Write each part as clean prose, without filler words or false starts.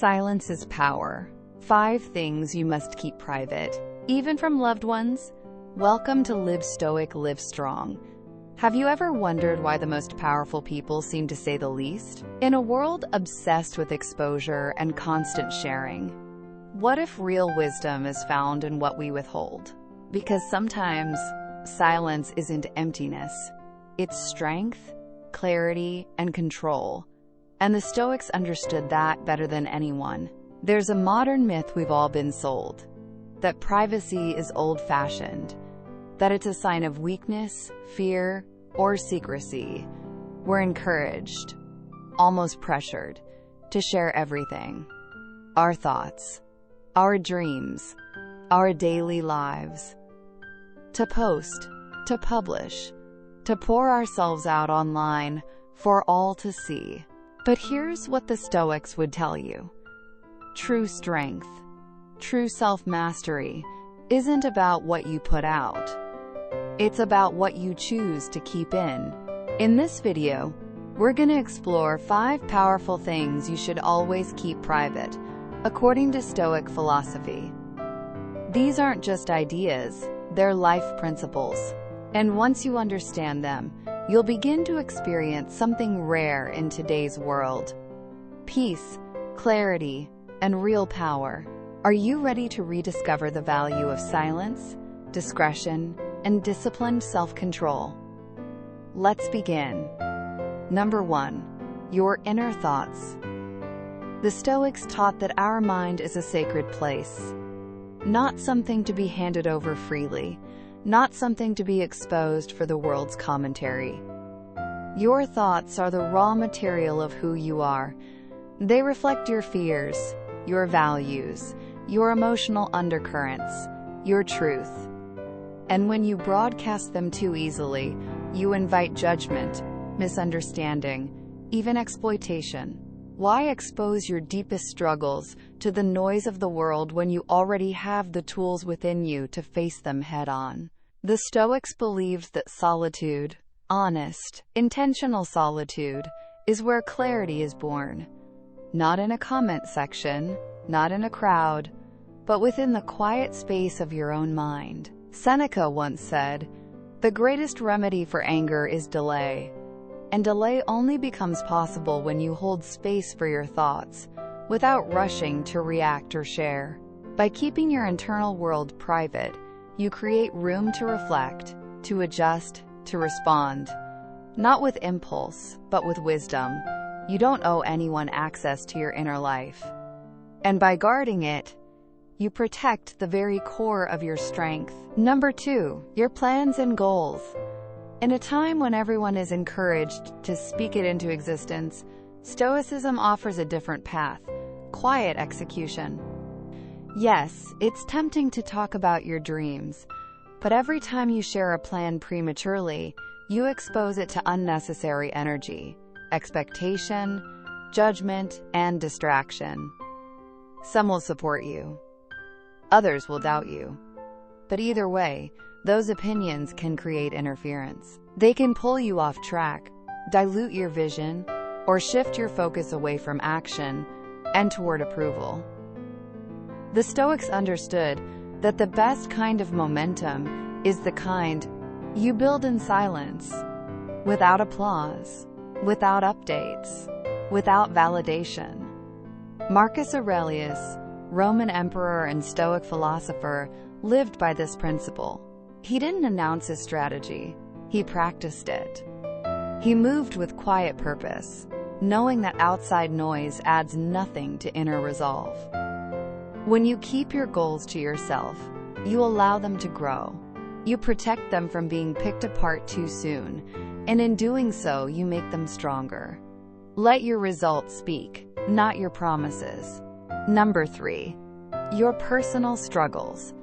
Silence is power. 5 things you must keep private, even from loved ones. Welcome to Live Stoic, Live Strong. Have you ever wondered why the most powerful people seem to say the least? In a world obsessed with exposure and constant sharing, what if real wisdom is found in what we withhold? Because sometimes silence isn't emptiness. It's strength, clarity, and control. And the Stoics understood that better than anyone. There's a modern myth we've all been sold, that privacy is old-fashioned, that it's a sign of weakness, fear, or secrecy. We're encouraged, almost pressured, to share everything. Our thoughts, our dreams, our daily lives. To post, to publish, to pour ourselves out online for all to see. But here's what the Stoics would tell you. True strength, true self-mastery, isn't about what you put out. It's about what you choose to keep in. In this video, we're going to explore 5 powerful things you should always keep private, according to Stoic philosophy. These aren't just ideas, they're life principles. And once you understand them, you'll begin to experience something rare in today's world: peace, clarity, and real power. Are you ready to rediscover the value of silence, discretion, and disciplined self-control? Let's begin. Number 1. Your inner thoughts. The Stoics taught that our mind is a sacred place, not something to be handed over freely, not something to be exposed for the world's commentary. Your thoughts are the raw material of who you are. They reflect your fears, your values, your emotional undercurrents, your truth. And when you broadcast them too easily, you invite judgment, misunderstanding, even exploitation. Why expose your deepest struggles to the noise of the world when you already have the tools within you to face them head-on? The Stoics believed that solitude, honest, intentional solitude, is where clarity is born. Not in a comment section, not in a crowd, but within the quiet space of your own mind. Seneca once said, "The greatest remedy for anger is delay." And delay only becomes possible when you hold space for your thoughts, without rushing to react or share. By keeping your internal world private, you create room to reflect, to adjust, to respond. Not with impulse, but with wisdom. You don't owe anyone access to your inner life. And by guarding it, you protect the very core of your strength. Number 2. Your plans and goals. In a time when everyone is encouraged to speak it into existence, Stoicism offers a different path: quiet execution. Yes, it's tempting to talk about your dreams, but every time you share a plan prematurely, you expose it to unnecessary energy, expectation, judgment, and distraction. Some will support you. Others will doubt you. But either way, those opinions can create interference. They can pull you off track, dilute your vision, or shift your focus away from action and toward approval. The Stoics understood that the best kind of momentum is the kind you build in silence, without applause, without updates, without validation. Marcus Aurelius, Roman emperor and Stoic philosopher, lived by this principle. He didn't announce his strategy, he practiced it. He moved with quiet purpose, knowing that outside noise adds nothing to inner resolve. When you keep your goals to yourself, you allow them to grow. You protect them from being picked apart too soon, and in doing so, you make them stronger. Let your results speak, not your promises. Number 3. Your personal struggles.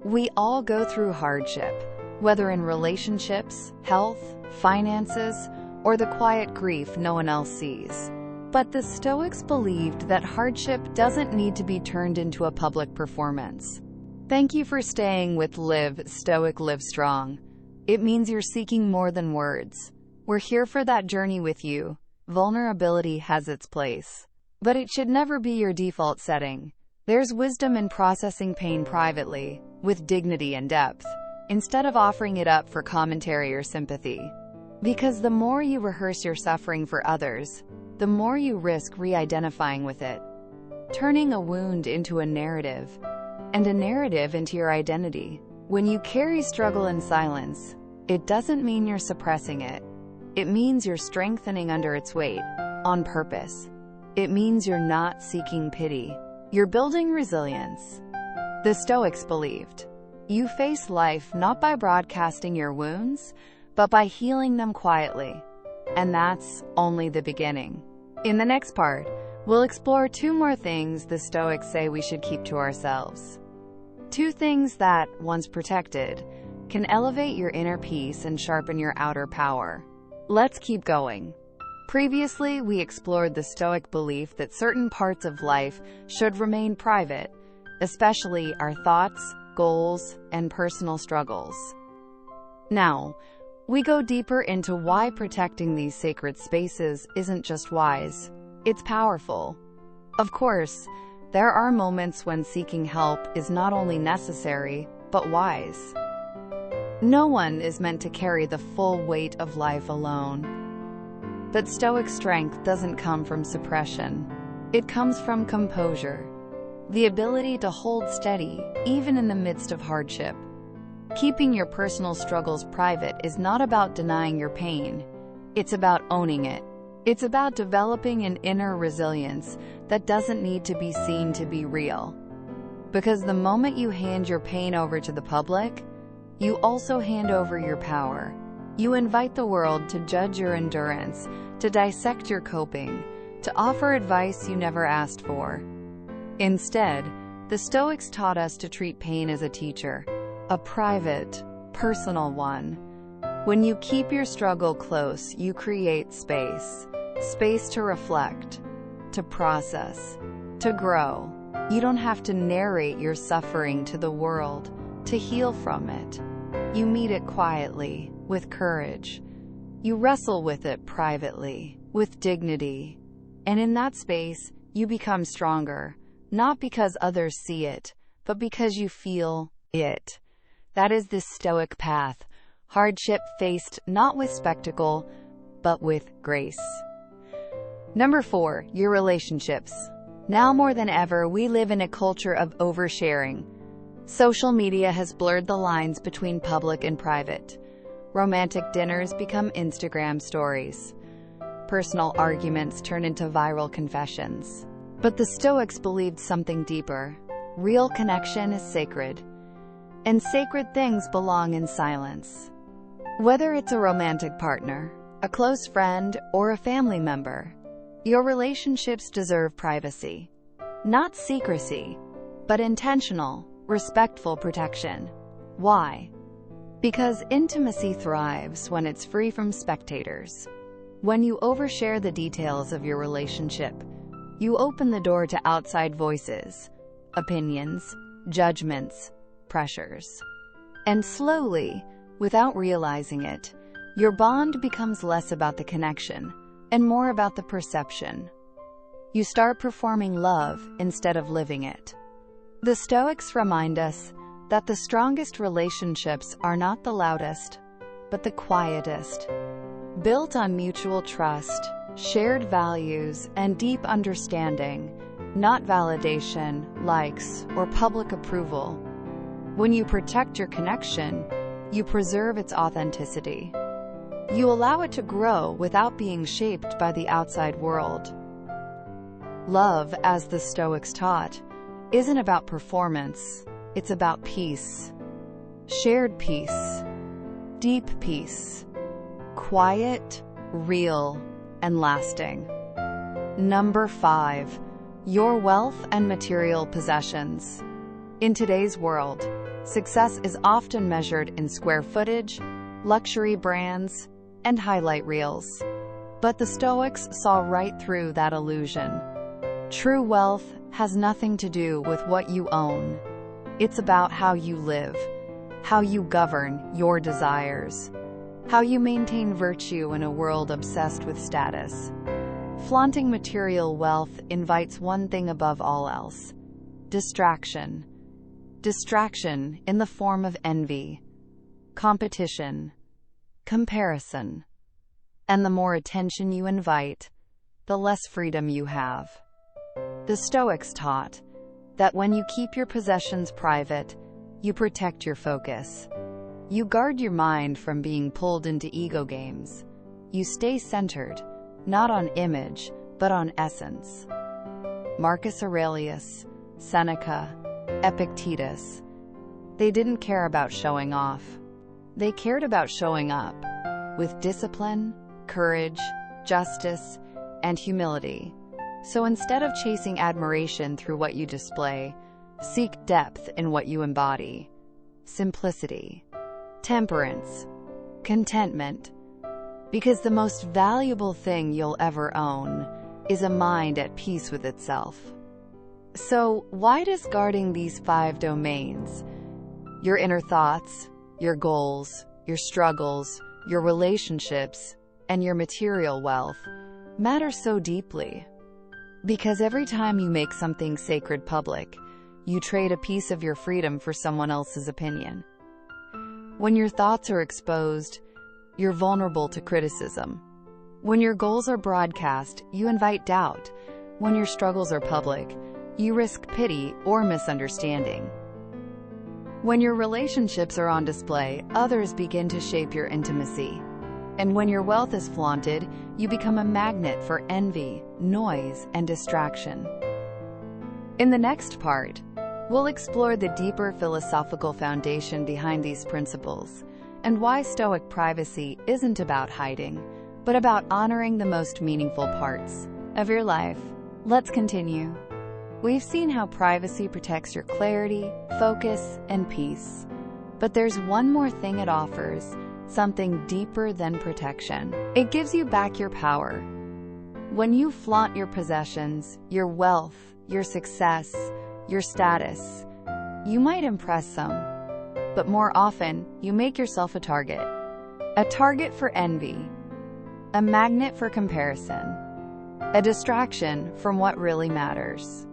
We all go through hardship, whether in relationships, health, finances, or the quiet grief no one else sees. But the Stoics believed that hardship doesn't need to be turned into a public performance. Thank you for staying with Live Stoic, Live Strong. It means you're seeking more than words. We're here for that journey with you. Vulnerability has its place. But it should never be your default setting. There's wisdom in processing pain privately, with dignity and depth, instead of offering it up for commentary or sympathy. Because the more you rehearse your suffering for others, the more you risk re-identifying with it, turning a wound into a narrative, and a narrative into your identity. When you carry struggle in silence, it doesn't mean you're suppressing it. It means you're strengthening under its weight, on purpose. It means you're not seeking pity. You're building resilience. The Stoics believed, you face life not by broadcasting your wounds, but by healing them quietly. And that's only the beginning. In the next part, we'll explore 2 more things the Stoics say we should keep to ourselves. 2 things that, once protected, can elevate your inner peace and sharpen your outer power. Let's keep going. Previously, we explored the Stoic belief that certain parts of life should remain private, especially our thoughts, goals, and personal struggles. Now, we go deeper into why protecting these sacred spaces isn't just wise, it's powerful. Of course, there are moments when seeking help is not only necessary, but wise. No one is meant to carry the full weight of life alone. But Stoic strength doesn't come from suppression. It comes from composure, the ability to hold steady, even in the midst of hardship. Keeping your personal struggles private is not about denying your pain. It's about owning it. It's about developing an inner resilience that doesn't need to be seen to be real. Because the moment you hand your pain over to the public, you also hand over your power. You invite the world to judge your endurance, to dissect your coping, to offer advice you never asked for. Instead, the Stoics taught us to treat pain as a teacher, a private, personal one. When you keep your struggle close, you create space. Space to reflect, to process, to grow. You don't have to narrate your suffering to the world to heal from it. You meet it quietly, with courage. You wrestle with it privately, with dignity. And in that space, you become stronger, not because others see it, but because you feel it. That is the Stoic path, hardship faced not with spectacle, but with grace. Number 4, your relationships. Now more than ever, we live in a culture of oversharing. Social media has blurred the lines between public and private. Romantic dinners become Instagram stories. Personal arguments turn into viral confessions. But the Stoics believed something deeper. Real connection is sacred. And sacred things belong in silence. Whether it's a romantic partner, a close friend, or a family member, your relationships deserve privacy. Not secrecy, but intentional, respectful protection. Why? Because intimacy thrives when it's free from spectators. When you overshare the details of your relationship, you open the door to outside voices, opinions, judgments, pressures. And slowly, without realizing it, your bond becomes less about the connection and more about the perception. You start performing love instead of living it. The Stoics remind us that the strongest relationships are not the loudest, but the quietest. Built on mutual trust, shared values, and deep understanding, not validation, likes, or public approval. When you protect your connection, you preserve its authenticity. You allow it to grow without being shaped by the outside world. Love, as the Stoics taught, isn't about performance, it's about peace. Shared peace. Deep peace. Quiet, real, and lasting. Number 5. Your wealth and material possessions. In today's world, success is often measured in square footage, luxury brands, and highlight reels. But the Stoics saw right through that illusion. True wealth has nothing to do with what you own. It's about how you live, how you govern your desires, how you maintain virtue in a world obsessed with status. Flaunting material wealth invites one thing above all else: distraction. Distraction in the form of envy, competition, comparison. And the more attention you invite, the less freedom you have. The Stoics taught that when you keep your possessions private, you protect your focus. You guard your mind from being pulled into ego games. You stay centered, not on image, but on essence. Marcus Aurelius, Seneca, Epictetus, they didn't care about showing off. They cared about showing up, with discipline, courage, justice, and humility. So instead of chasing admiration through what you display, seek depth in what you embody. Simplicity, temperance, contentment. Because the most valuable thing you'll ever own is a mind at peace with itself. So, why does guarding these 5 domains, your inner thoughts, your goals, your struggles, your relationships, and your material wealth, matter so deeply? Because every time you make something sacred public, you trade a piece of your freedom for someone else's opinion. When your thoughts are exposed, you're vulnerable to criticism. When your goals are broadcast, you invite doubt. When your struggles are public, you risk pity or misunderstanding. When your relationships are on display, others begin to shape your intimacy. And when your wealth is flaunted, you become a magnet for envy, noise, and distraction. In the next part, we'll explore the deeper philosophical foundation behind these principles, and why Stoic privacy isn't about hiding, but about honoring the most meaningful parts of your life. Let's continue. We've seen how privacy protects your clarity, focus, and peace. But there's one more thing it offers, something deeper than protection. It gives you back your power. When you flaunt your possessions, your wealth, your success, your status, you might impress some, but more often, you make yourself a target. A target for envy, a magnet for comparison, a distraction from what really matters.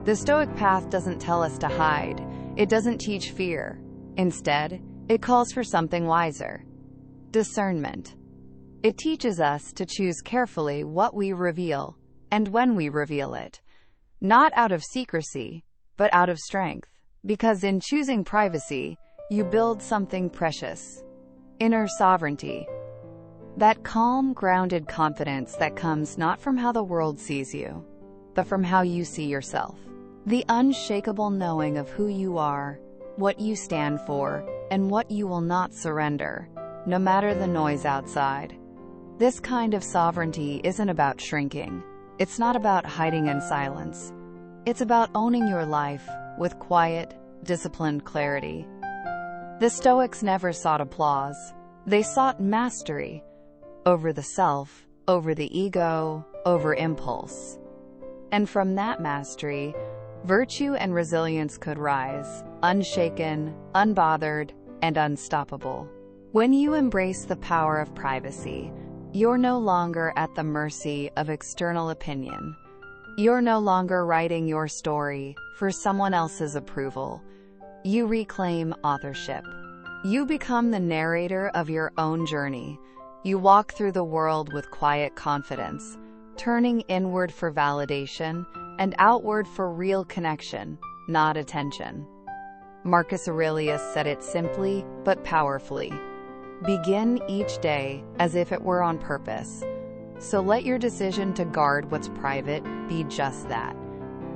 The Stoic path doesn't tell us to hide. It doesn't teach fear. Instead, it calls for something wiser: discernment. It teaches us to choose carefully what we reveal and when we reveal it, not out of secrecy, but out of strength. Because in choosing privacy, you build something precious: inner sovereignty. That calm, grounded confidence that comes not from how the world sees you, but from how you see yourself. The unshakable knowing of who you are, what you stand for, and what you will not surrender, no matter the noise outside. This kind of sovereignty isn't about shrinking. It's not about hiding in silence. It's about owning your life with quiet, disciplined clarity. The Stoics never sought applause. They sought mastery over the self, over the ego, over impulse. And from that mastery, virtue and resilience could rise, unshaken, unbothered, and unstoppable. When you embrace the power of privacy, you're no longer at the mercy of external opinion. You're no longer writing your story for someone else's approval. You reclaim authorship. You become the narrator of your own journey. You walk through the world with quiet confidence, turning inward for validation and outward for real connection, not attention. Marcus Aurelius said it simply, but powerfully: begin each day as if it were on purpose. So let your decision to guard what's private be just that,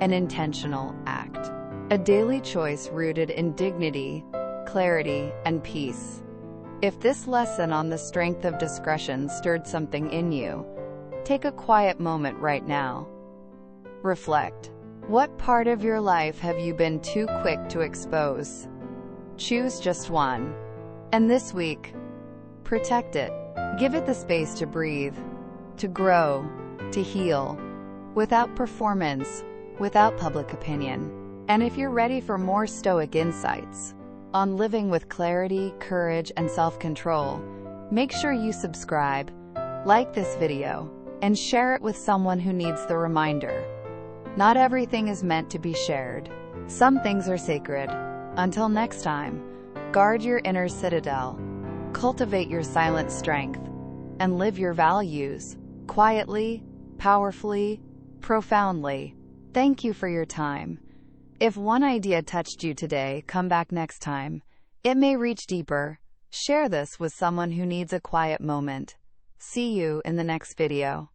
an intentional act. A daily choice rooted in dignity, clarity, and peace. If this lesson on the strength of discretion stirred something in you, take a quiet moment right now. Reflect. What part of your life have you been too quick to expose? Choose just one. And this week, protect it. Give it the space to breathe, to grow, to heal, without performance, without public opinion. And if you're ready for more Stoic insights on living with clarity, courage, and self-control, make sure you subscribe, like this video, and share it with someone who needs the reminder. Not everything is meant to be shared. Some things are sacred. Until next time, guard your inner citadel, cultivate your silent strength, and live your values quietly, powerfully, profoundly. Thank you for your time. If one idea touched you today, come back next time. It may reach deeper. Share this with someone who needs a quiet moment. See you in the next video.